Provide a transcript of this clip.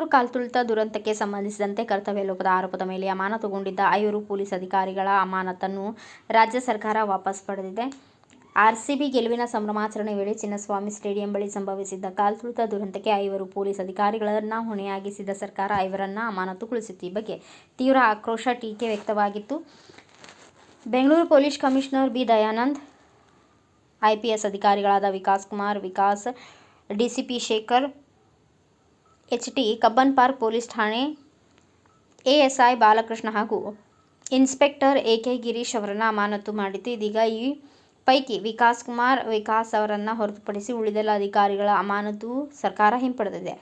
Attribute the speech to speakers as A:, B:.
A: ಬೆಂಗಳೂರು ಕಾಲ್ತುಳಿತ ದುರಂತಕ್ಕೆ ಸಂಬಂಧಿಸಿದಂತೆ ಕರ್ತವ್ಯ ಲೋಪದ ಆರೋಪದ ಮೇಲೆ ಅಮಾನತುಗೊಂಡಿದ್ದ 5 ಪೊಲೀಸ್ ಅಧಿಕಾರಿಗಳ ಅಮಾನತನ್ನು ರಾಜ್ಯ ಸರ್ಕಾರ ವಾಪಸ್ ಪಡೆದಿದೆ. ಆರ್ಸಿಬಿ ಗೆಲುವಿನ ಸಂಭ್ರಮಾಚರಣೆ ವೇಳೆ ಚಿನ್ನಸ್ವಾಮಿ ಸ್ಟೇಡಿಯಂ ಬಳಿ ಸಂಭವಿಸಿದ್ದ ಕಾಲ್ತುಳಿತ ದುರಂತಕ್ಕೆ 5 ಪೊಲೀಸ್ ಅಧಿಕಾರಿಗಳನ್ನು ಹೊಣೆಯಾಗಿಸಿದ್ದ ಸರ್ಕಾರ 5ರನ್ನು ಅಮಾನತುಗೊಳಿಸಿತ್ತು. ಈ ಬಗ್ಗೆ ತೀವ್ರ ಆಕ್ರೋಶ, ಟೀಕೆ ವ್ಯಕ್ತವಾಗಿತ್ತು. Bengaluru police commissioner B. Dayanand, IPS ಅಧಿಕಾರಿಗಳಾದ Vikas Kumar, DCP Shekhar, HT, Cubbon park police ಠಾಣೆ ಎಎಸ್ಐ ಬಾಲಕೃಷ್ಣ ಹಾಗೂ ಇನ್ಸ್ಪೆಕ್ಟರ್ ಎಕೆ ಗಿರೀಶ್ ಅವರನ್ನು ಅಮಾನತು ಮಾಡಿತ್ತು. ಇದೀಗ ಈ ಪೈಕಿ ವಿಕಾಸ್ ಅವರನ್ನು ಹೊರತುಪಡಿಸಿ ಉಳಿದೆಲ್ಲ ಅಧಿಕಾರಿಗಳ ಅಮಾನತು ಸರ್ಕಾರ ಹಿಂಪಡೆದಿದೆ.